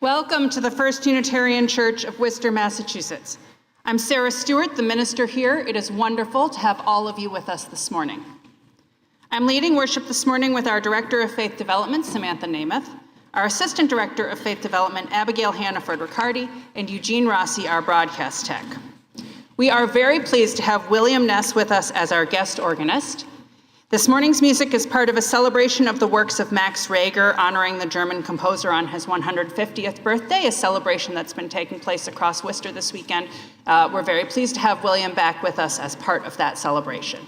Welcome to the First Unitarian Church of Worcester, Massachusetts. I'm Sarah Stewart, the minister here. It is wonderful to have all of you with us this morning. I'm leading worship this morning with our Director of Faith Development, Samantha Namath, our Assistant Director of Faith Development, Abigail Hannaford-Riccardi, and Eugene Rossi, our broadcast tech. We are very pleased to have William Ness with us as our guest organist. This morning's music is part of a celebration of the works of Max Reger, honoring the German composer on his 150th birthday, a celebration that's been taking place across Worcester this weekend. We're very pleased to have William back with us as part of that celebration.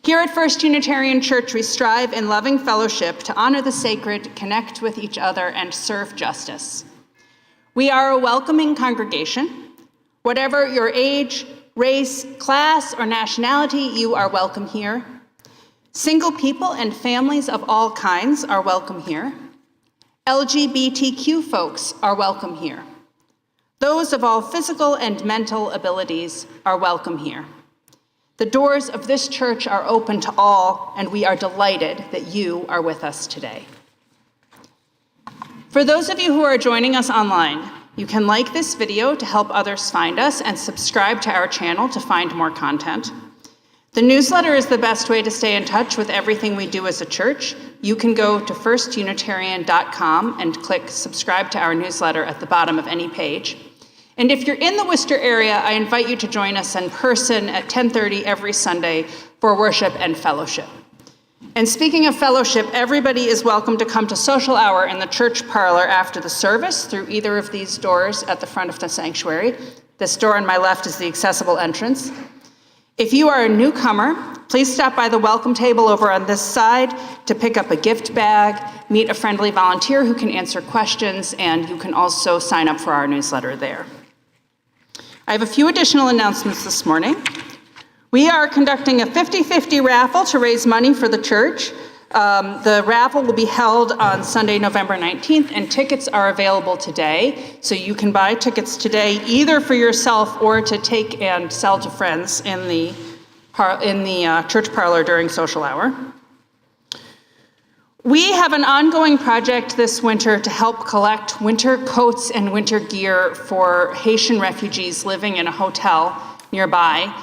Here at First Unitarian Church, we strive in loving fellowship to honor the sacred, connect with each other, and serve justice. We are a welcoming congregation. Whatever your age, race, class, or nationality, you are welcome here. Single people and families of all kinds are welcome here. LGBTQ folks are welcome here. Those of all physical and mental abilities are welcome here. The doors of this church are open to all, and we are delighted that you are with us today. For those of you who are joining us online, you can like this video to help others find us and subscribe to our channel to find more content. The newsletter is the best way to stay in touch with everything we do as a church. You can go to firstunitarian.com and click subscribe to our newsletter at the bottom of any page. And if you're in the Worcester area, I invite you to join us in person at 10:30 every Sunday for worship and fellowship. And speaking of fellowship, everybody is welcome to come to social hour in the church parlor after the service through either of these doors at the front of the sanctuary. This door on my left is the accessible entrance. If you are a newcomer, please stop by the welcome table over on this side to pick up a gift bag, meet a friendly volunteer who can answer questions, and you can also sign up for our newsletter there. I have a few additional announcements this morning. We are conducting a 50-50 raffle to raise money for the church. The raffle will be held on Sunday, November 19th, and tickets are available today. So you can buy tickets today either for yourself or to take and sell to friends in the church parlor during social hour. We have an ongoing project this winter to help collect winter coats and winter gear for Haitian refugees living in a hotel nearby.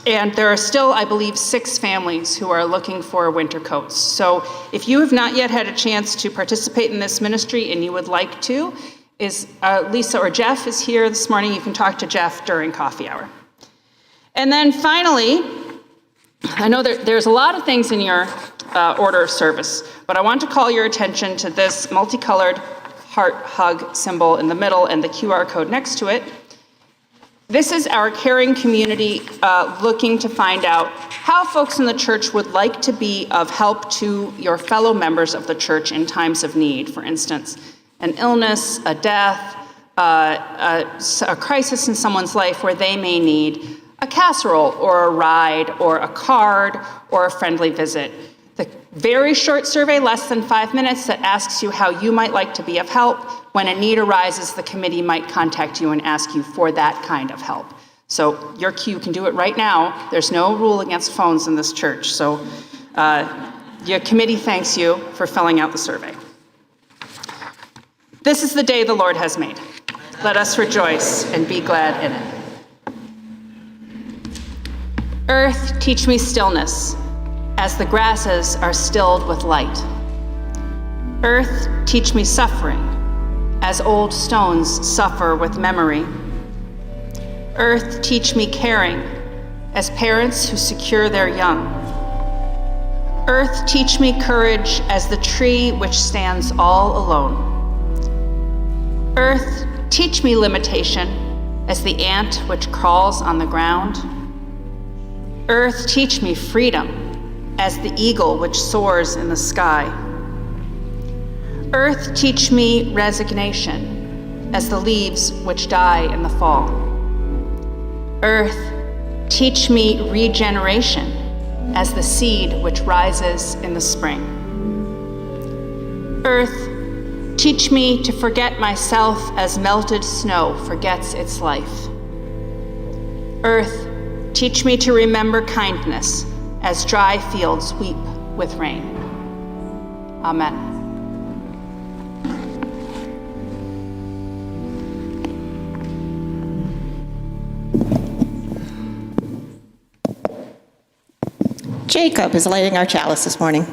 And there are still, I believe, 6 families who are looking for winter coats. So if you have not yet had a chance to participate in this ministry and you would like to, Lisa or Jeff is here this morning. You can talk to Jeff during coffee hour. And then finally, I know there's a lot of things in your order of service, but I want to call your attention to this multicolored heart hug symbol in the middle and the QR code next to it. This is our caring community looking to find out how folks in the church would like to be of help to your fellow members of the church in times of need. For instance, an illness, a death, a crisis in someone's life where they may need a casserole or a ride or a card or a friendly visit. The very short survey, less than 5 minutes, that asks you how you might like to be of help. When a need arises, the committee might contact you and ask you for that kind of help. So you can do it right now. There's no rule against phones in this church. So your committee thanks you for filling out the survey. This is the day the Lord has made. Let us rejoice and be glad in it. Earth, teach me stillness, as the grasses are stilled with light. Earth, teach me suffering, as old stones suffer with memory. Earth, teach me caring, as parents who secure their young. Earth, teach me courage, as the tree which stands all alone. Earth, teach me limitation, as the ant which crawls on the ground. Earth, teach me freedom, as the eagle which soars in the sky. Earth, teach me resignation, as the leaves which die in the fall. Earth, teach me regeneration, as the seed which rises in the spring. Earth, teach me to forget myself as melted snow forgets its life. Earth, teach me to remember kindness, as dry fields weep with rain. Amen. Jacob is lighting our chalice this morning.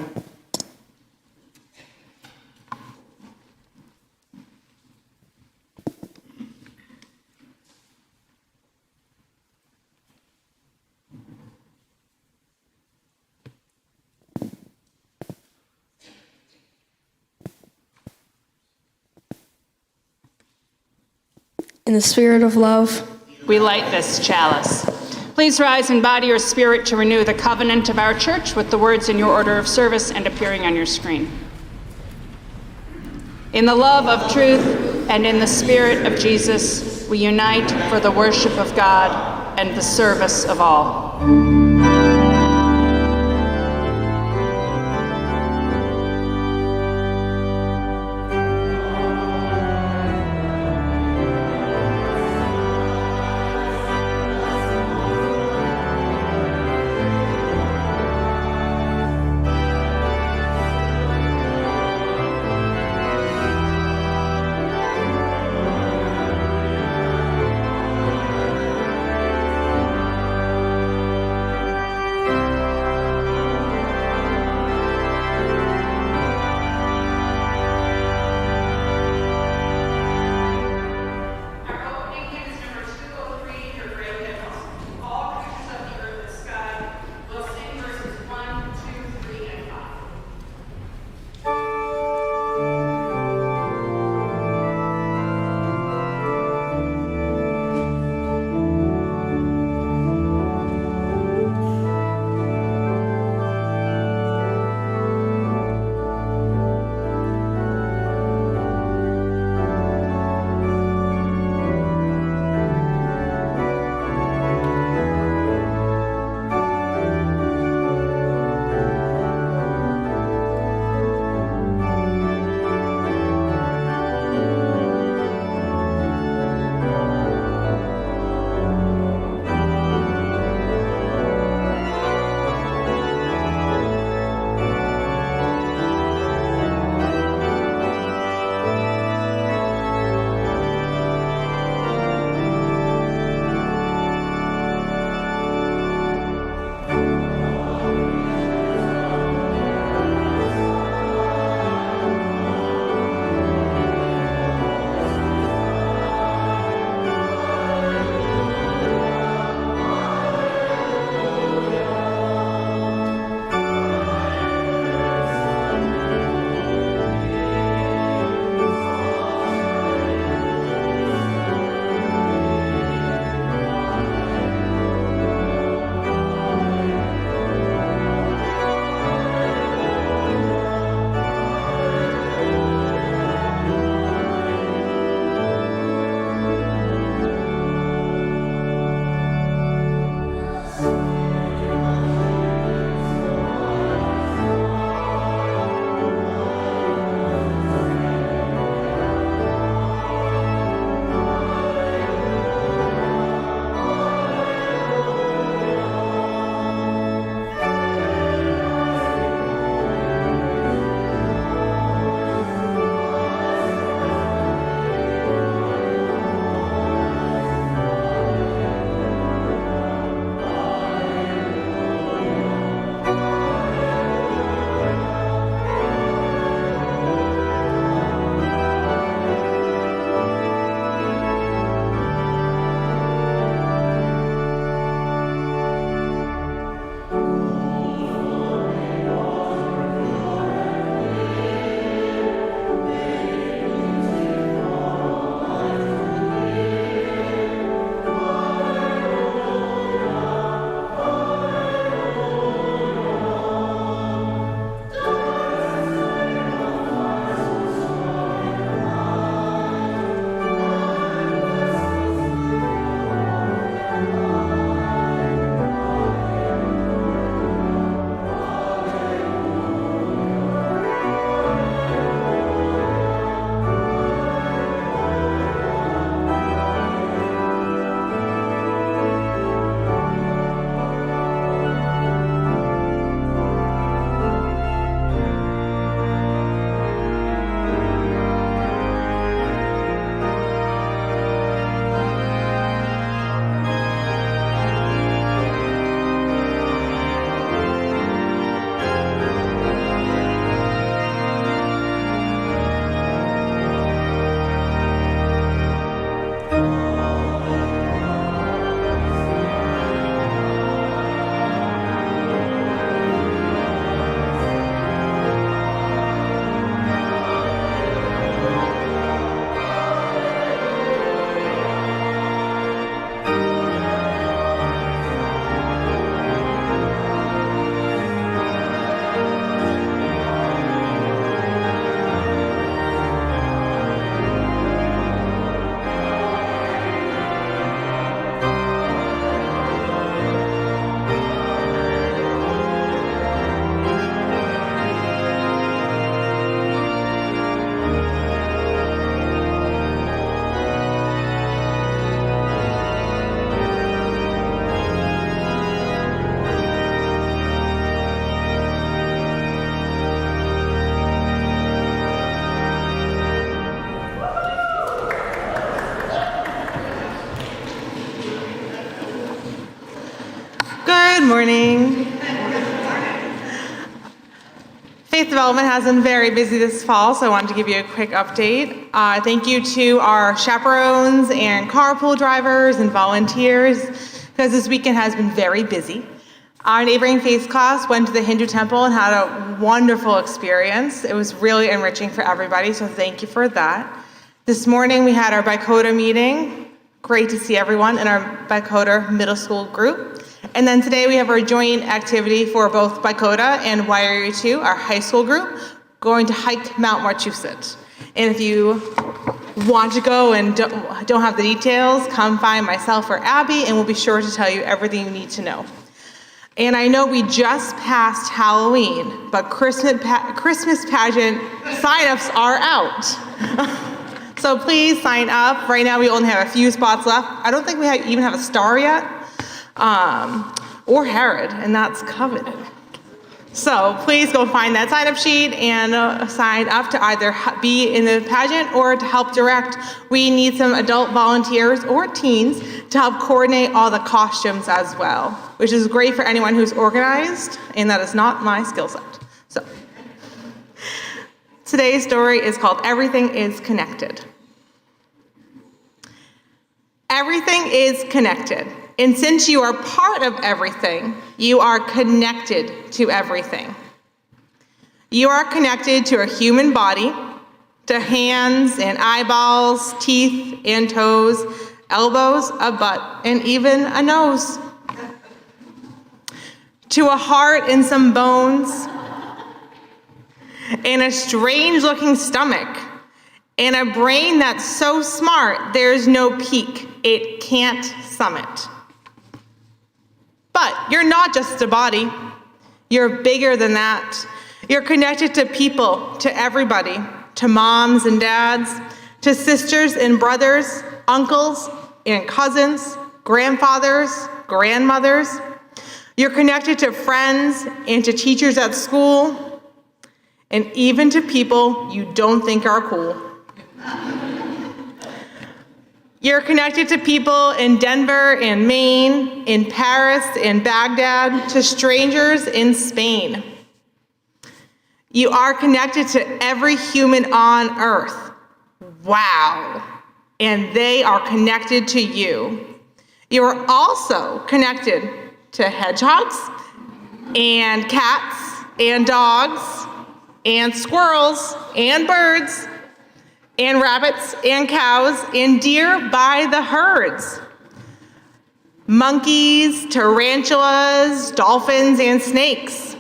In the spirit of love, we light this chalice. Please rise in body or spirit to renew the covenant of our church with the words in your order of service and appearing on your screen. In the love of truth and in the spirit of Jesus, we unite for the worship of God and the service of all. morning. Faith Development has been very busy this fall, so I wanted to give you a quick update. Thank you to our chaperones and carpool drivers and volunteers, because this weekend has been very busy. Our neighboring faith class went to the Hindu temple and had a wonderful experience. It was really enriching for everybody, so thank you for that. This morning we had our Bicota meeting. Great to see everyone in our Bicota middle school group. And then today we have our joint activity for both Bicota and YRU2, our high school group, going to hike Mount Wachusett. And if you want to go and don't have the details, come find myself or Abby, and we'll be sure to tell you everything you need to know. And I know we just passed Halloween, but Christmas pageant signups are out. So please sign up. Right now we only have a few spots left. I don't think we even have a star yet, or Herod, and that's coveted. So please go find that sign-up sheet and sign up to either be in the pageant or to help direct. We need some adult volunteers or teens to help coordinate all the costumes as well, which is great for anyone who's organized, and that is not my skill set. So today's story is called Everything is Connected. Everything is connected. And since you are part of everything, you are connected to everything. You are connected to a human body, to hands and eyeballs, teeth and toes, elbows, a butt, and even a nose. To a heart and some bones, and a strange-looking stomach, and a brain that's so smart there's no peak, it can't summit. But you're not just a body. You're bigger than that. You're connected to people, to everybody, to moms and dads, to sisters and brothers, uncles and cousins, grandfathers, grandmothers. You're connected to friends and to teachers at school, and even to people you don't think are cool. You're connected to people in Denver and Maine, in Paris and Baghdad, to strangers in Spain. You are connected to every human on earth. Wow. And they are connected to you. You are also connected to hedgehogs and cats and dogs and squirrels and birds and rabbits and cows and deer by the herds. Monkeys, tarantulas, dolphins, and snakes.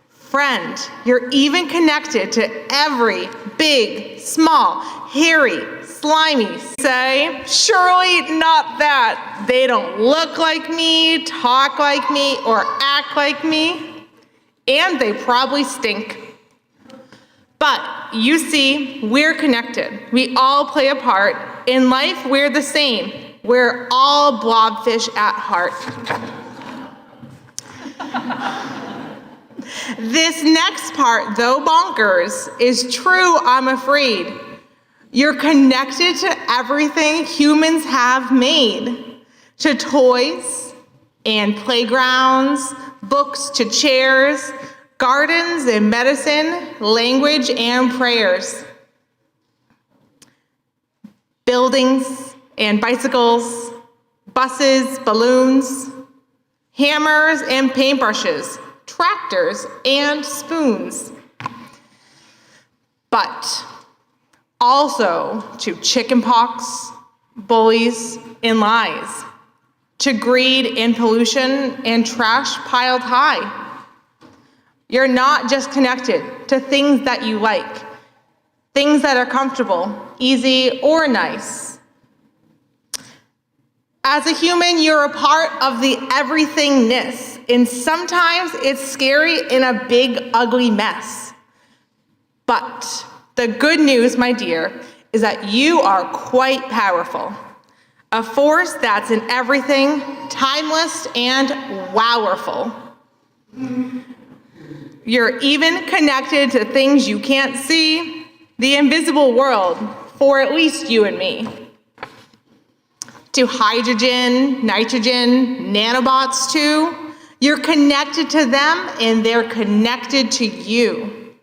Friend, you're even connected to every big, small, hairy, slimy. Say, surely not that. They don't look like me, talk like me, or act like me, and they probably stink. But you see, we're connected. We all play a part. In life, we're the same. We're all blobfish at heart. This next part, though bonkers, is true, I'm afraid. You're connected to everything humans have made, to toys and playgrounds, books to chairs, gardens and medicine, language and prayers, buildings and bicycles, buses, balloons, hammers and paintbrushes, tractors and spoons. But also to chickenpox, bullies, and lies, to greed and pollution and trash piled high. You're not just connected to things that you like, things that are comfortable, easy, or nice. As a human, you're a part of the everythingness, and sometimes it's scary in a big, ugly mess. But the good news, my dear, is that you are quite powerful. A force that's in everything, timeless and powerful. You're even connected to things you can't see, the invisible world, for at least you and me. to hydrogen, nitrogen, nanobots too. You're connected to them and they're connected to you.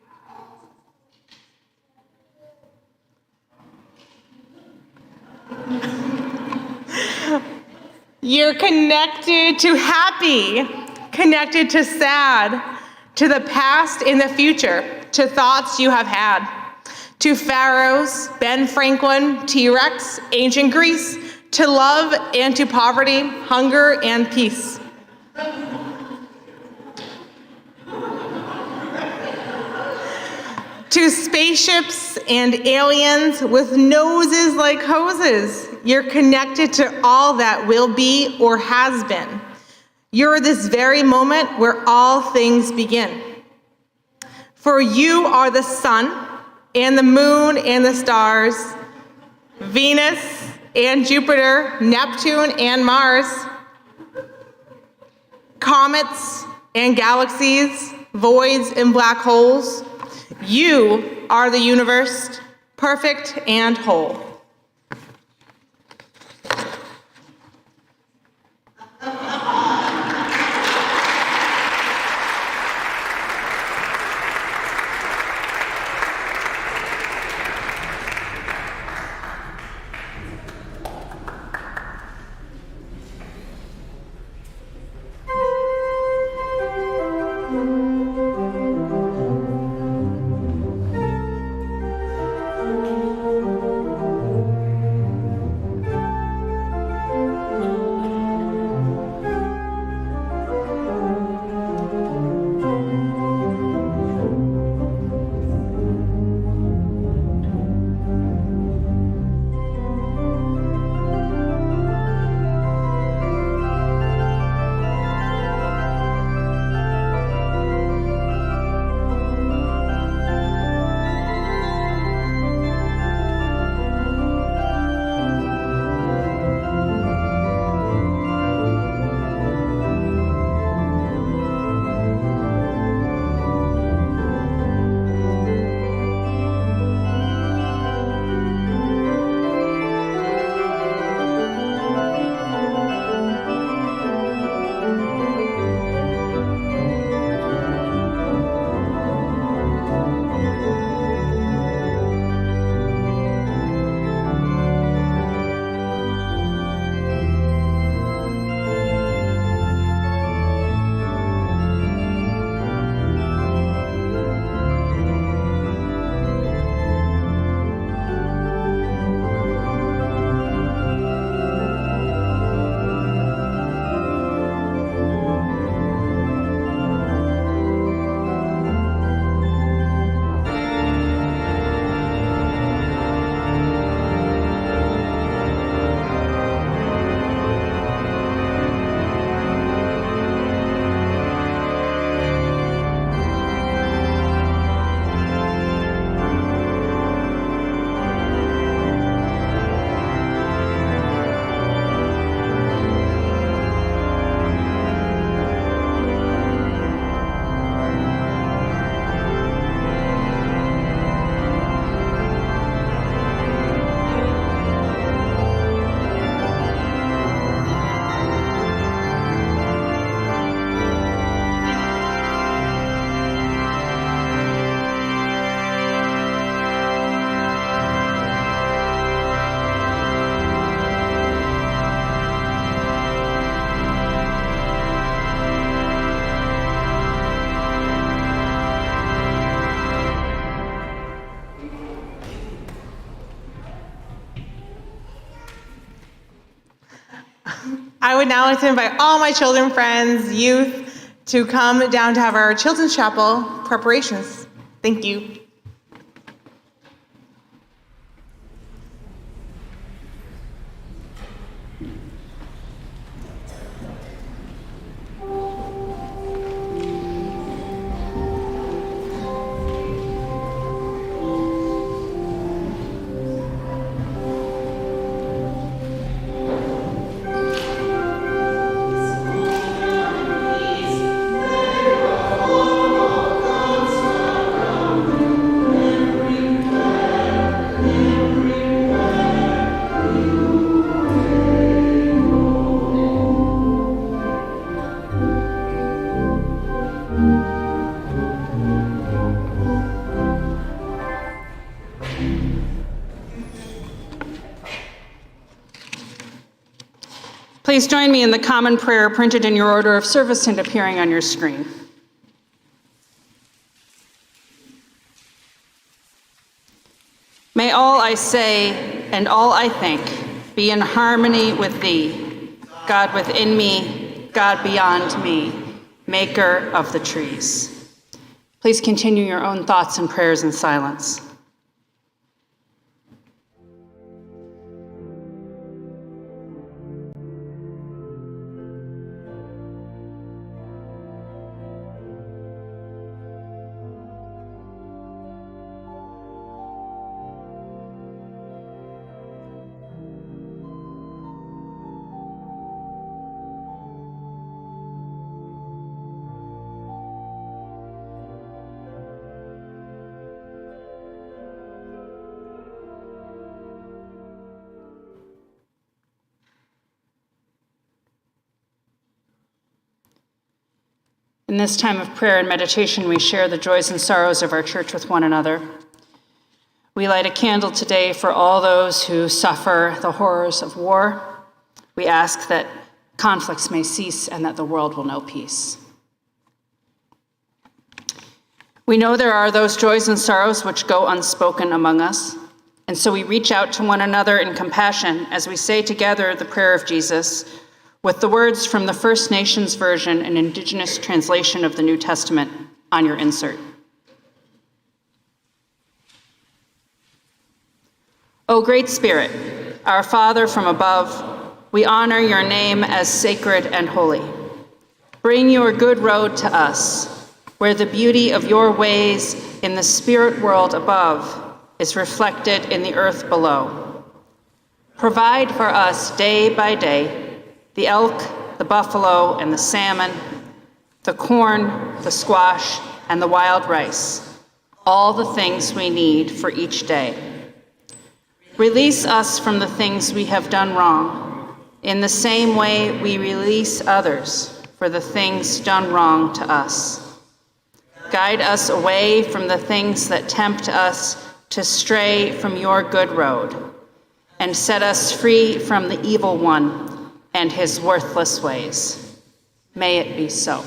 You're connected to happy, connected to sad, to the past and the future, to thoughts you have had, to pharaohs, Ben Franklin, T-Rex, ancient Greece, to love and to poverty, hunger and peace. To spaceships and aliens with noses like hoses. You're connected to all that will be or has been. You're this very moment where all things begin. For you are the sun and the moon and the stars, Venus and Jupiter, Neptune and Mars, comets and galaxies, voids and black holes. You are the universe, perfect and whole. I would now like to invite all my children, friends, youth, to come down to have our Children's Chapel preparations. Thank you. Please join me in the common prayer printed in your order of service and appearing on your screen. May all I say and all I think be in harmony with thee, God within me, God beyond me, maker of the trees. Please continue your own thoughts and prayers in silence. In this time of prayer and meditation, we share the joys and sorrows of our church with one another. We light a candle today for all those who suffer the horrors of war. We ask that conflicts may cease and that the world will know peace. We know there are those joys and sorrows which go unspoken among us, and so we reach out to one another in compassion as we say together the prayer of Jesus, with the words from the First Nations version, an indigenous translation of the New Testament, on your insert. O great Spirit, our Father from above, we honor your name as sacred and holy. Bring your good road to us, where the beauty of your ways in the spirit world above is reflected in the earth below. Provide for us day by day the elk, the buffalo, and the salmon, the corn, the squash, and the wild rice, all the things we need for each day. Release us from the things we have done wrong, in the same way we release others for the things done wrong to us. Guide us away from the things that tempt us to stray from your good road, and set us free from the evil one and his worthless ways. May it be so.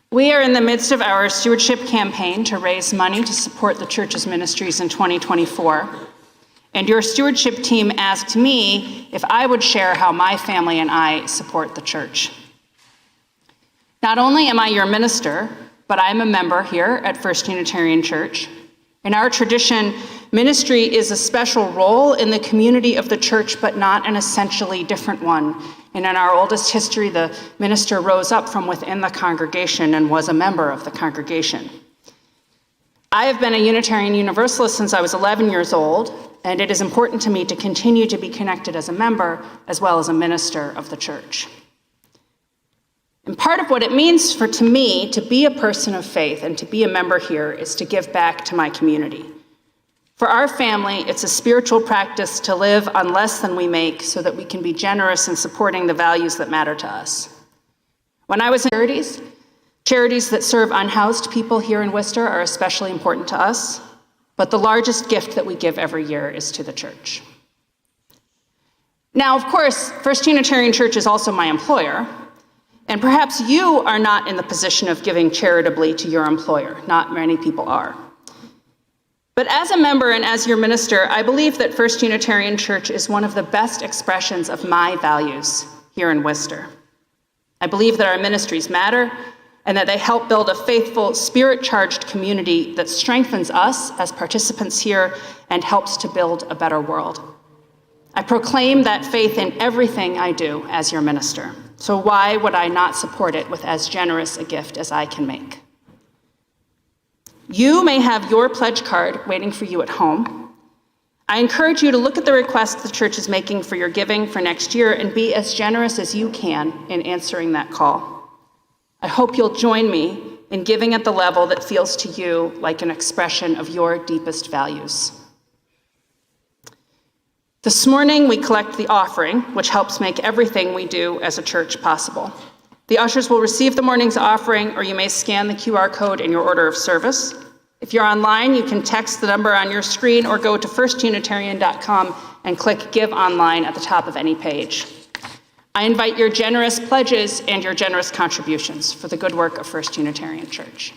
We are in the midst of our stewardship campaign to raise money to support the church's ministries in 2024. And your stewardship team asked me if I would share how my family and I support the church. Not only am I your minister, but I'm a member here at First Unitarian Church. In our tradition, ministry is a special role in the community of the church, but not an essentially different one. And in our oldest history, the minister rose up from within the congregation and was a member of the congregation. I have been a Unitarian Universalist since I was 11 years old, and it is important to me to continue to be connected as a member as well as a minister of the church. And part of what it means to me to be a person of faith and to be a member here is to give back to my community. For our family, it's a spiritual practice to live on less than we make so that we can be generous in supporting the values that matter to us. When I was in charities that serve unhoused people here in Worcester are especially important to us, but the largest gift that we give every year is to the church. Now, of course, First Unitarian Church is also my employer, and perhaps you are not in the position of giving charitably to your employer. Not many people are. But as a member and as your minister, I believe that First Unitarian Church is one of the best expressions of my values here in Worcester. I believe that our ministries matter and that they help build a faithful, spirit-charged community that strengthens us as participants here and helps to build a better world. I proclaim that faith in everything I do as your minister. So why would I not support it with as generous a gift as I can make? You may have your pledge card waiting for you at home. I encourage you to look at the request the church is making for your giving for next year and be as generous as you can in answering that call. I hope you'll join me in giving at the level that feels to you like an expression of your deepest values. This morning, we collect the offering, which helps make everything we do as a church possible. The ushers will receive the morning's offering, or you may scan the QR code in your order of service. If you're online, you can text the number on your screen or go to firstunitarian.com and click Give Online at the top of any page. I invite your generous pledges and your generous contributions for the good work of First Unitarian Church.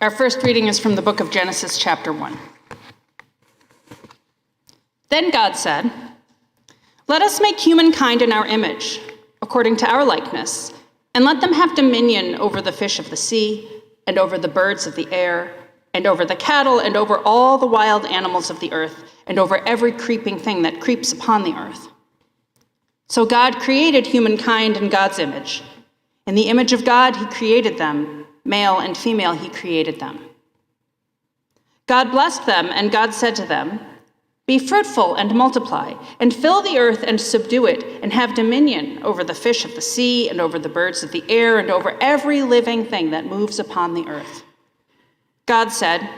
Our first reading is from the book of Genesis, chapter 1. Then God said, "Let us make humankind in our image, according to our likeness, and let them have dominion over the fish of the sea, and over the birds of the air, and over the cattle, and over all the wild animals of the earth, and over every creeping thing that creeps upon the earth." So God created humankind in God's image. In the image of God, he created them. Male and female, he created them. God blessed them, and God said to them, "Be fruitful and multiply, and fill the earth and subdue it, and have dominion over the fish of the sea, and over the birds of the air, and over every living thing that moves upon the earth." God said,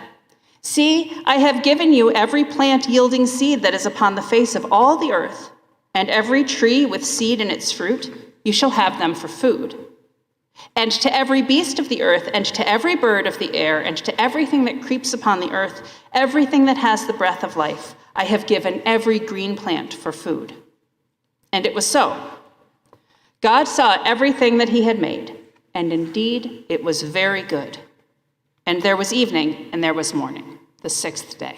See, I have given you every plant yielding seed that is upon the face of all the earth, and every tree with seed in its fruit, you shall have them for food. And to every beast of the earth, and to every bird of the air, and to everything that creeps upon the earth, everything that has the breath of life, I have given every green plant for food. And it was so. God saw everything that he had made, and indeed it was very good. And there was evening, and there was morning, the sixth day.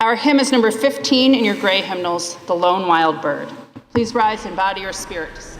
Our hymn is number 15 in your gray hymnals, The Lone Wild Bird. Please rise in body or spirit to sing.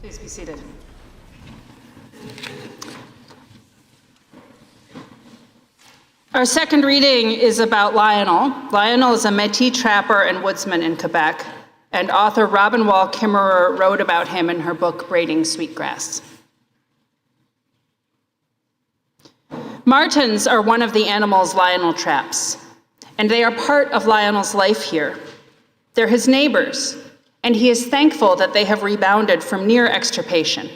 Please be seated. Our second reading is about Lionel. Lionel is a Métis trapper and woodsman in Quebec, and author Robin Wall Kimmerer wrote about him in her book, Braiding Sweetgrass. Martens are one of the animals Lionel traps, and they are part of Lionel's life here. They're his neighbors, and he is thankful that they have rebounded from near extirpation.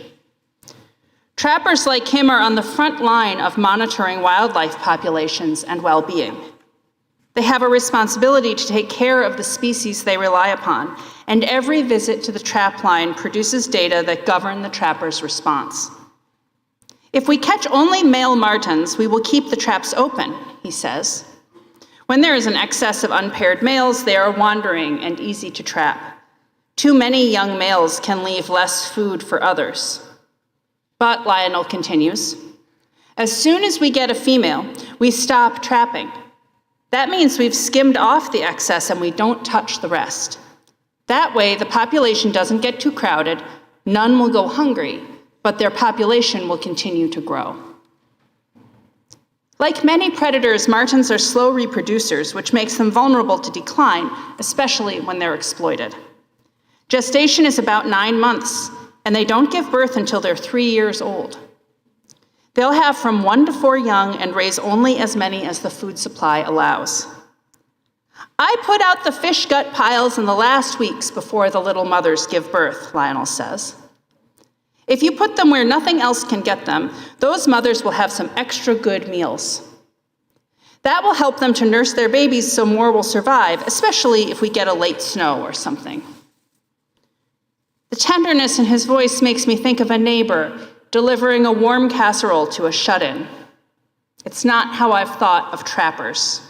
Trappers like him are on the front line of monitoring wildlife populations and well-being. They have a responsibility to take care of the species they rely upon, and every visit to the trap line produces data that govern the trapper's response. If we catch only male martens, we will keep the traps open, he says. When there is an excess of unpaired males, they are wandering and easy to trap. Too many young males can leave less food for others. But, Lionel continues, as soon as we get a female, we stop trapping. That means we've skimmed off the excess and we don't touch the rest. That way, the population doesn't get too crowded, none will go hungry, but their population will continue to grow. Like many predators, martens are slow reproducers, which makes them vulnerable to decline, especially when they're exploited. Gestation is about 9 months, and they don't give birth until they're 3 years old. They'll have from 1 to 4 young and raise only as many as the food supply allows. I put out the fish gut piles in the last weeks before the little mothers give birth, Lionel says. If you put them where nothing else can get them, those mothers will have some extra good meals. That will help them to nurse their babies so more will survive, especially if we get a late snow or something. The tenderness in his voice makes me think of a neighbor delivering a warm casserole to a shut-in. It's not how I've thought of trappers.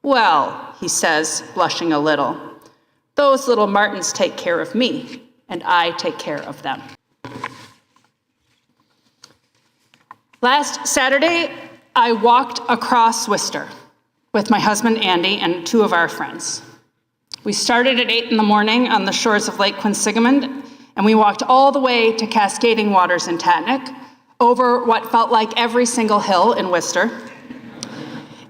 Well, he says, blushing a little, those little martens take care of me, and I take care of them. Last Saturday, I walked across Worcester with my husband, Andy, and 2 of our friends. We started at 8 in the morning on the shores of Lake Quinsigamond, and we walked all the way to Cascading Waters in Tatnick, over what felt like every single hill in Worcester.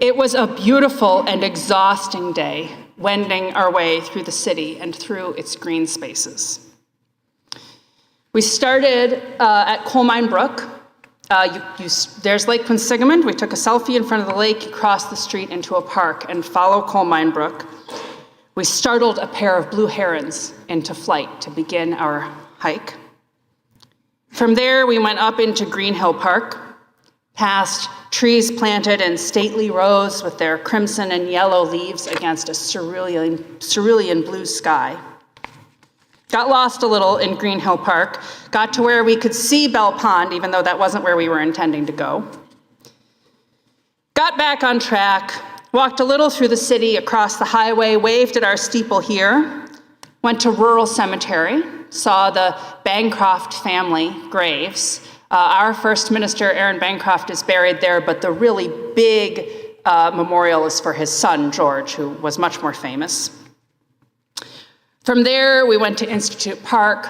It was a beautiful and exhausting day, wending our way through the city and through its green spaces. We started at Coal Mine Brook. There's Lake Quinsigamond. We took a selfie in front of the lake, crossed the street into a park, and follow Coal Mine Brook. We startled a pair of blue herons into flight to begin our hike. From there, we went up into Green Hill Park, past trees planted in stately rows with their crimson and yellow leaves against a cerulean blue sky. Got lost a little in Green Hill Park, got to where we could see Bell Pond, even though that wasn't where we were intending to go. Got back on track, walked a little through the city, across the highway, waved at our steeple here, went to Rural Cemetery, saw the Bancroft family graves. Our first minister, Aaron Bancroft, is buried there, but the really big memorial is for his son, George, who was much more famous. From there, we went to Institute Park,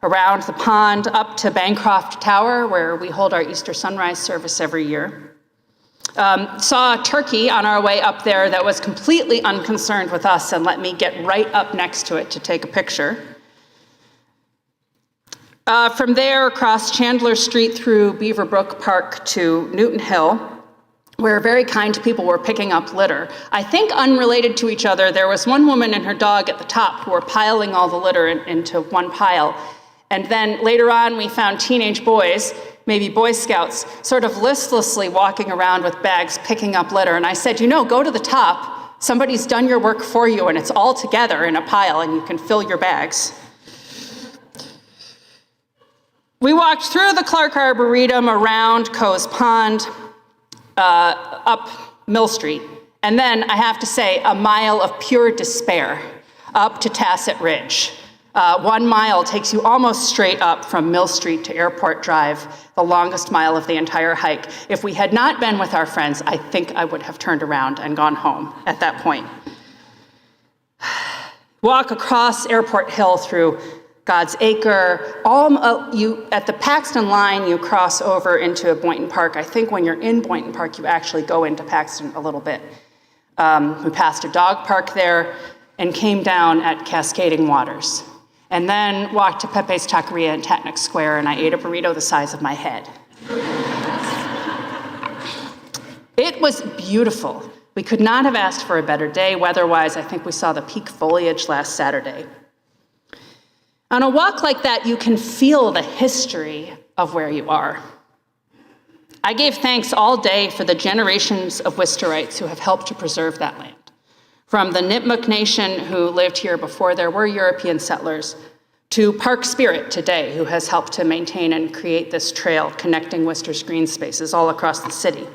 around the pond, up to Bancroft Tower, where we hold our Easter sunrise service every year. Saw a turkey on our way up there that was completely unconcerned with us and let me get right up next to it to take a picture. From there, across Chandler Street through Beaverbrook Park to Newton Hill, where very kind people were picking up litter. I think unrelated to each other, there was one woman and her dog at the top who were piling all the litter into one pile. And then later on, we found teenage boys, maybe Boy Scouts, sort of listlessly walking around with bags picking up litter. And I said, go to the top. Somebody's done your work for you, and it's all together in a pile, and you can fill your bags. We walked through the Clark Arboretum, around Coe's Pond, up Mill Street, and then, I have to say, a mile of pure despair up to Tassett Ridge. 1 mile takes you almost straight up from Mill Street to Airport Drive, the longest mile of the entire hike. If we had not been with our friends, I think I would have turned around and gone home at that point. Walk across Airport Hill through God's Acre. At the Paxton line, you cross over into Boynton Park. I think when you're in Boynton Park, you actually go into Paxton a little bit. We passed a dog park there and came down at Cascading Waters. And then walked to Pepe's Taqueria in Tatnick Square, and I ate a burrito the size of my head. It was beautiful. We could not have asked for a better day. Weather-wise, I think we saw the peak foliage last Saturday. On a walk like that, you can feel the history of where you are. I gave thanks all day for the generations of Worcesterites who have helped to preserve that land. From the Nipmuc Nation, who lived here before there were European settlers, to Park Spirit today, who has helped to maintain and create this trail connecting Worcester's green spaces all across the city.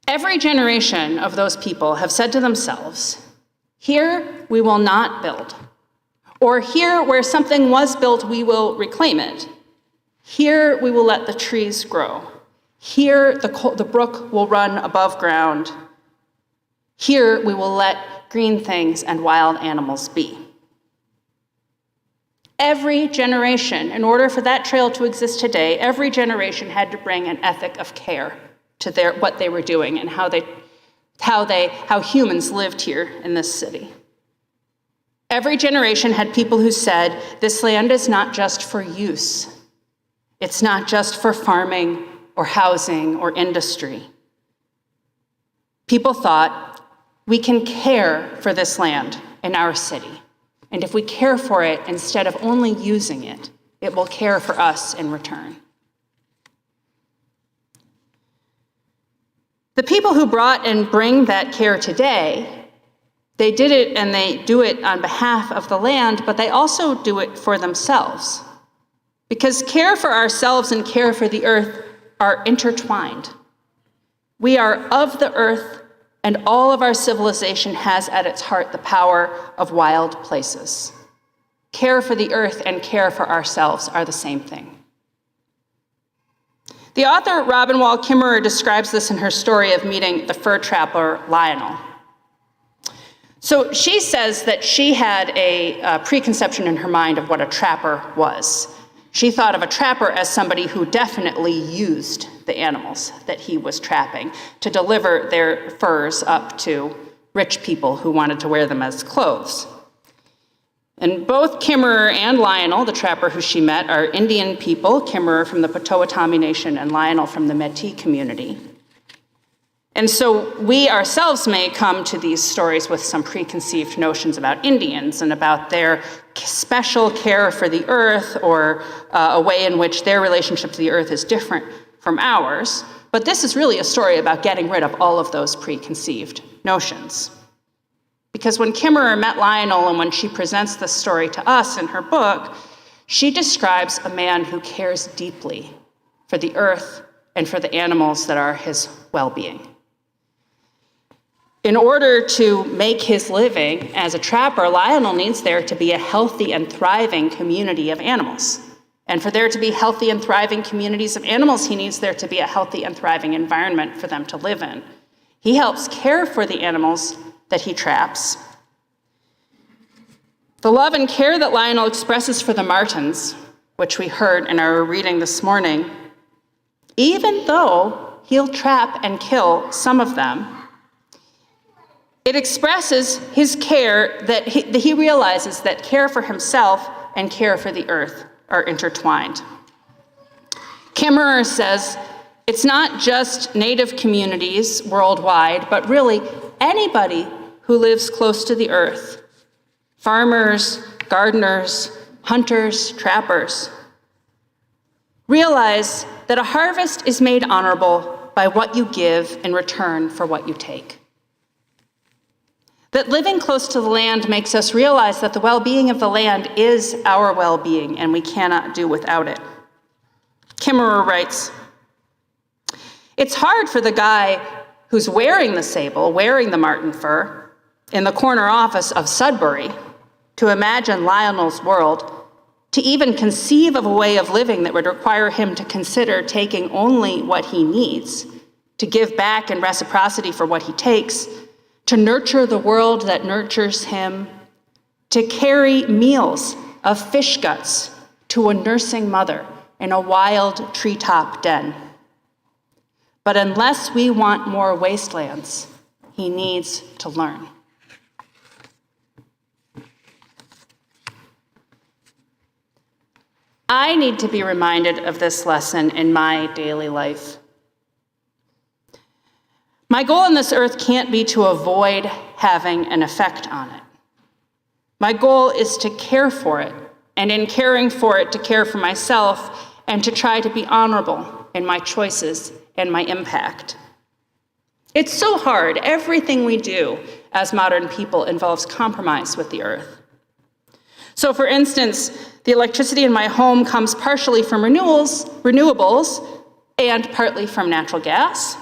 Every generation of those people have said to themselves, here we will not build. Or here, where something was built, we will reclaim it. Here, we will let the trees grow. Here, the brook will run above ground. Here, we will let green things and wild animals be. Every generation, in order for that trail to exist today, every generation had to bring an ethic of care to what they were doing and how humans lived here in this city. Every generation had people who said, this land is not just for use. It's not just for farming or housing or industry. People thought, we can care for this land in our city. And if we care for it instead of only using it, it will care for us in return. The people who brought and bring that care today, they did it and they do it on behalf of the land, but they also do it for themselves. Because care for ourselves and care for the earth are intertwined. We are of the earth, and all of our civilization has at its heart the power of wild places. Care for the earth and care for ourselves are the same thing. The author Robin Wall Kimmerer describes this in her story of meeting the fur trapper Lionel. So she says that she had a preconception in her mind of what a trapper was. She thought of a trapper as somebody who definitely used the animals that he was trapping to deliver their furs up to rich people who wanted to wear them as clothes. And both Kimmerer and Lionel, the trapper who she met, are Indian people, Kimmerer from the Potawatomi Nation and Lionel from the Métis community. And so we ourselves may come to these stories with some preconceived notions about Indians and about their special care for the earth, or a way in which their relationship to the earth is different from ours. But this is really a story about getting rid of all of those preconceived notions. Because when Kimmerer met Lionel and when she presents this story to us in her book, she describes a man who cares deeply for the earth and for the animals that are his well-being. In order to make his living as a trapper, Lionel needs there to be a healthy and thriving community of animals. And for there to be healthy and thriving communities of animals, he needs there to be a healthy and thriving environment for them to live in. He helps care for the animals that he traps. The love and care that Lionel expresses for the martens, which we heard in our reading this morning, even though he'll trap and kill some of them, it expresses his care that he realizes that care for himself and care for the earth are intertwined. Kimmerer says it's not just Native communities worldwide, but really anybody who lives close to the earth. Farmers, gardeners, hunters, trappers. Realize that a harvest is made honorable by what you give in return for what you take. That living close to the land makes us realize that the well-being of the land is our well-being, and we cannot do without it. Kimmerer writes, "It's hard for the guy who's wearing the sable, wearing the marten fur, in the corner office of Sudbury, to imagine Lionel's world, to even conceive of a way of living that would require him to consider taking only what he needs, to give back in reciprocity for what he takes, to nurture the world that nurtures him, to carry meals of fish guts to a nursing mother in a wild treetop den. But unless we want more wastelands, he needs to learn." I need to be reminded of this lesson in my daily life. My goal on this earth can't be to avoid having an effect on it. My goal is to care for it, and in caring for it, to care for myself, and to try to be honorable in my choices and my impact. It's so hard. Everything we do as modern people involves compromise with the earth. So for instance, the electricity in my home comes partially from renewables and partly from natural gas.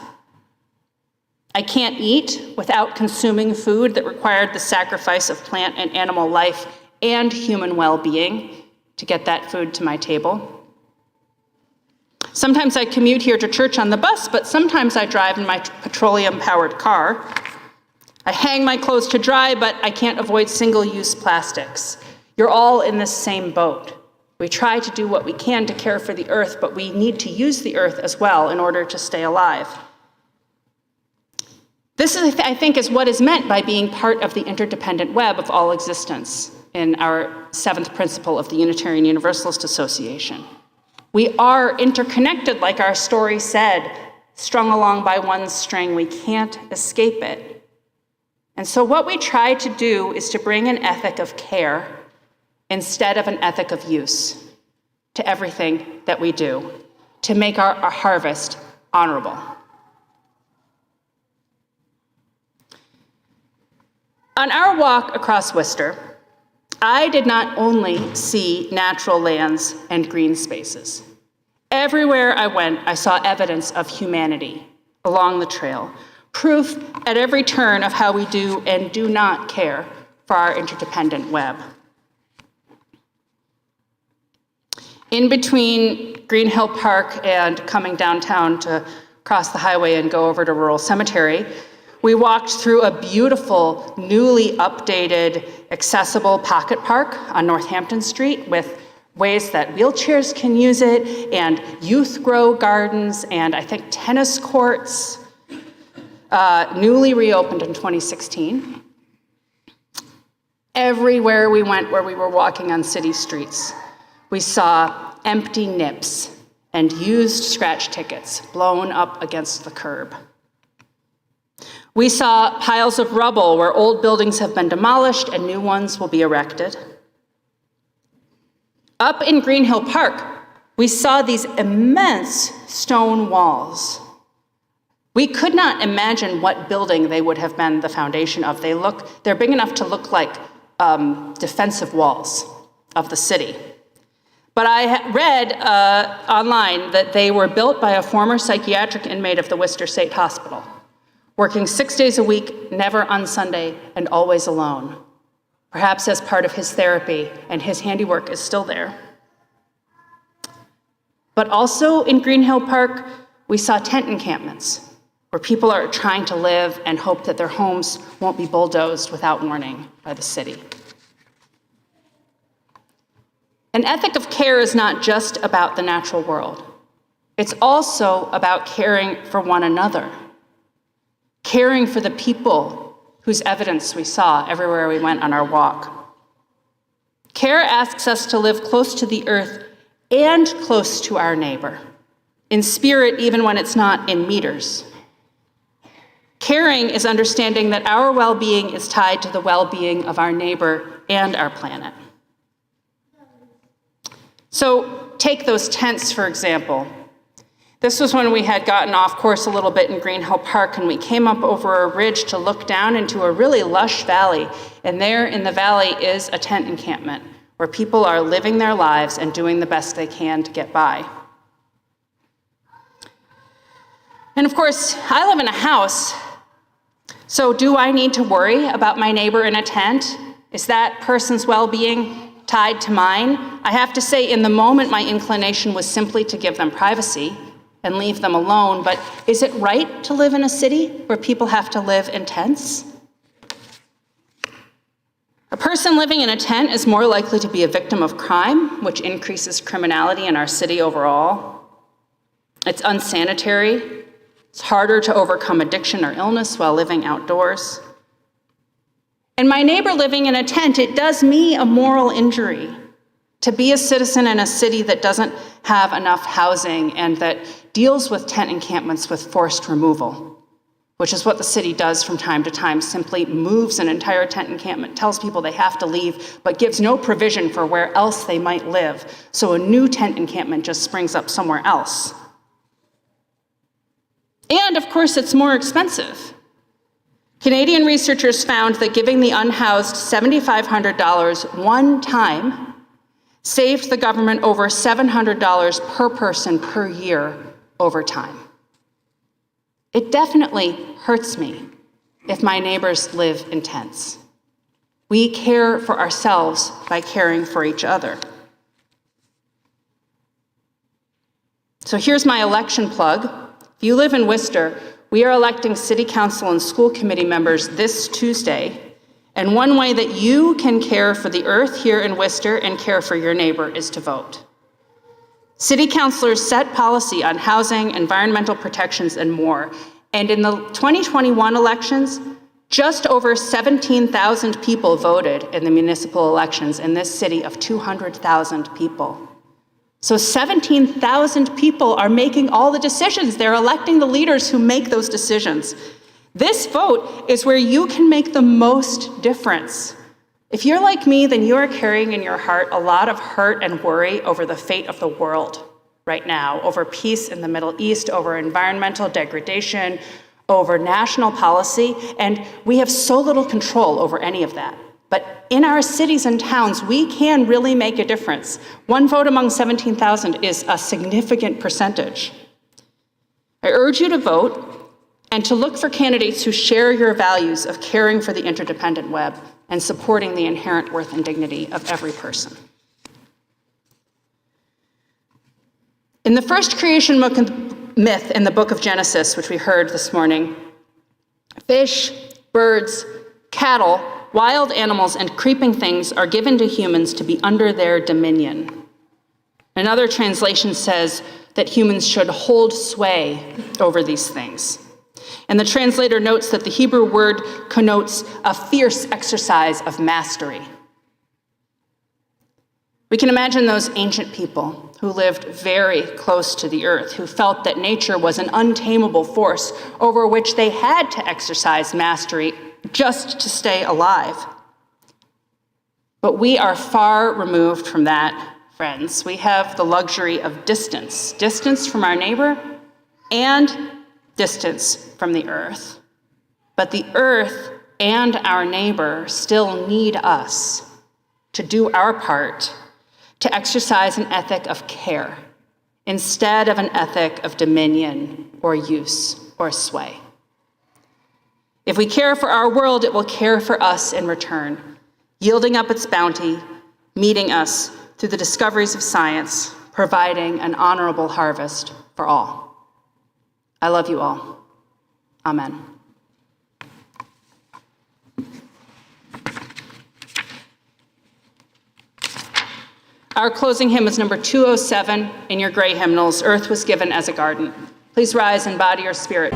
I can't eat without consuming food that required the sacrifice of plant and animal life and human well-being to get that food to my table. Sometimes I commute here to church on the bus, but sometimes I drive in my petroleum-powered car. I hang my clothes to dry, but I can't avoid single-use plastics. You're all in the same boat. We try to do what we can to care for the earth, but we need to use the earth as well in order to stay alive. This, I think, is what is meant by being part of the interdependent web of all existence in our seventh principle of the Unitarian Universalist Association. We are interconnected, like our story said, strung along by one string. We can't escape it. And so what we try to do is to bring an ethic of care instead of an ethic of use to everything that we do, to make our harvest honorable. On our walk across Worcester, I did not only see natural lands and green spaces. Everywhere I went, I saw evidence of humanity along the trail, proof at every turn of how we do and do not care for our interdependent web. In between Green Hill Park and coming downtown to cross the highway and go over to Rural Cemetery, We walked through a beautiful, newly updated, accessible pocket park on Northampton Street with ways that wheelchairs can use it, and youth grow gardens, and I think tennis courts, newly reopened in 2016. Everywhere we went where we were walking on city streets, we saw empty nips and used scratch tickets blown up against the curb. We saw piles of rubble where old buildings have been demolished and new ones will be erected. Up in Green Hill Park, we saw these immense stone walls. We could not imagine what building they would have been the foundation of. They're big enough to look like defensive walls of the city. But I read online that they were built by a former psychiatric inmate of the Worcester State Hospital, working 6 days a week, never on Sunday, and always alone, perhaps as part of his therapy, and his handiwork is still there. But also in Green Hill Park, we saw tent encampments, where people are trying to live and hope that their homes won't be bulldozed without warning by the city. An ethic of care is not just about the natural world. It's also about caring for one another, caring for the people whose evidence we saw everywhere we went on our walk. Care asks us to live close to the earth and close to our neighbor, in spirit even when it's not in meters. Caring is understanding that our well-being is tied to the well-being of our neighbor and our planet. So take those tents, for example. This was when we had gotten off course a little bit in Green Hill Park, and we came up over a ridge to look down into a really lush valley. And there in the valley is a tent encampment where people are living their lives and doing the best they can to get by. And of course, I live in a house, so do I need to worry about my neighbor in a tent? Is that person's well-being tied to mine? I have to say, in the moment, my inclination was simply to give them privacy and leave them alone, but is it right to live in a city where people have to live in tents? A person living in a tent is more likely to be a victim of crime, which increases criminality in our city overall. It's unsanitary. It's harder to overcome addiction or illness while living outdoors. And my neighbor living in a tent, it does me a moral injury to be a citizen in a city that doesn't have enough housing and that deals with tent encampments with forced removal, which is what the city does from time to time, simply moves an entire tent encampment, tells people they have to leave, but gives no provision for where else they might live. So a new tent encampment just springs up somewhere else. And of course, it's more expensive. Canadian researchers found that giving the unhoused $7,500 one time saved the government over $700 per person per year over time. It definitely hurts me if my neighbors live in tents. We care for ourselves by caring for each other. So here's my election plug. If you live in Worcester, we are electing city council and school committee members this Tuesday, and one way that you can care for the earth here in Worcester and care for your neighbor is to vote. City councilors set policy on housing, environmental protections, and more. And in the 2021 elections, just over 17,000 people voted in the municipal elections in this city of 200,000 people. So 17,000 people are making all the decisions. They're electing the leaders who make those decisions. This vote is where you can make the most difference. If you're like me, then you are carrying in your heart a lot of hurt and worry over the fate of the world right now, over peace in the Middle East, over environmental degradation, over national policy, and we have so little control over any of that. But in our cities and towns, we can really make a difference. One vote among 17,000 is a significant percentage. I urge you to vote and to look for candidates who share your values of caring for the interdependent web and supporting the inherent worth and dignity of every person. In the first creation myth in the book of Genesis, which we heard this morning, Fish, birds, cattle, wild animals, and creeping things are given to humans to be under their dominion. Another translation says that humans should hold sway over these things. And the translator notes that the Hebrew word connotes a fierce exercise of mastery. We can imagine those ancient people who lived very close to the earth, who felt that nature was an untamable force over which they had to exercise mastery just to stay alive. But we are far removed from that, friends. We have the luxury of distance from our neighbor and distance from the earth. But the earth and our neighbor still need us to do our part, to exercise an ethic of care instead of an ethic of dominion or use or sway. If we care for our world, it will care for us in return, yielding up its bounty, meeting us through the discoveries of science, providing an honorable harvest for all. I love you all. Amen. Our closing hymn is number 207 in your gray hymnals, Earth Was Given as a Garden. Please rise in body or spirit.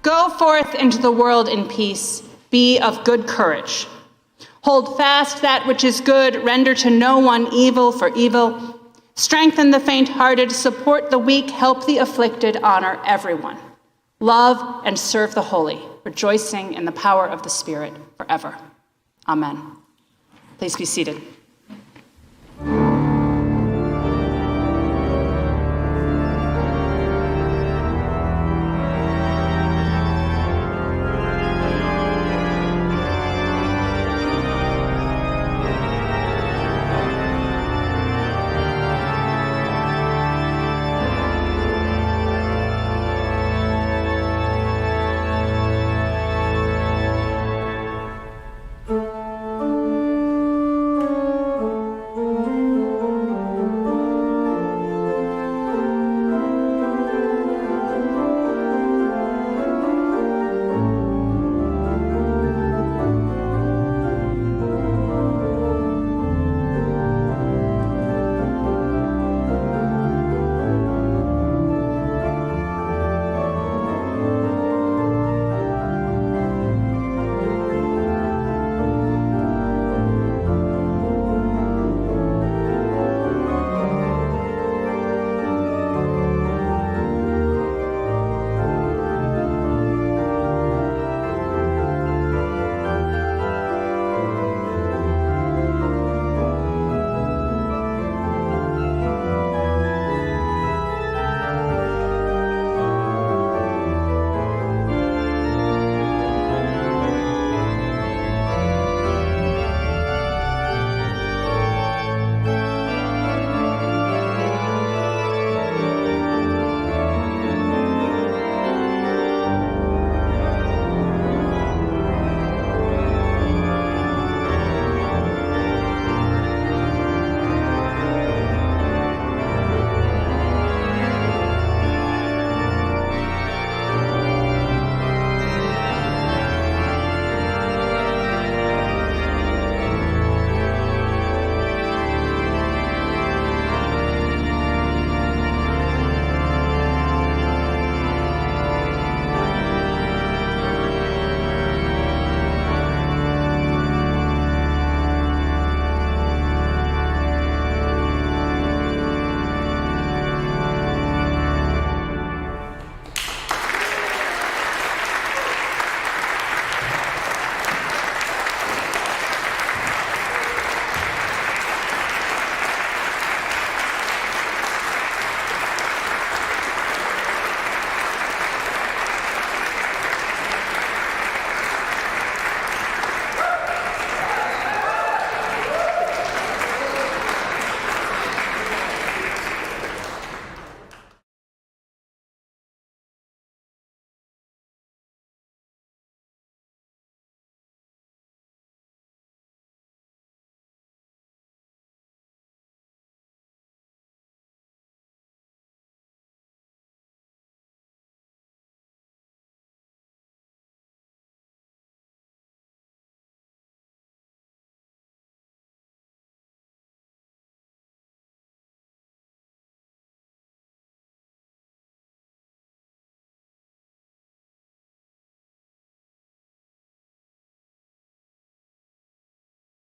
Go forth into the world in peace. Be of good courage. Hold fast that which is good. Render to no one evil for evil. Strengthen the faint-hearted. Support the weak. Help the afflicted. Honor everyone. Love and serve the holy, rejoicing in the power of the Spirit forever. Amen. Please be seated.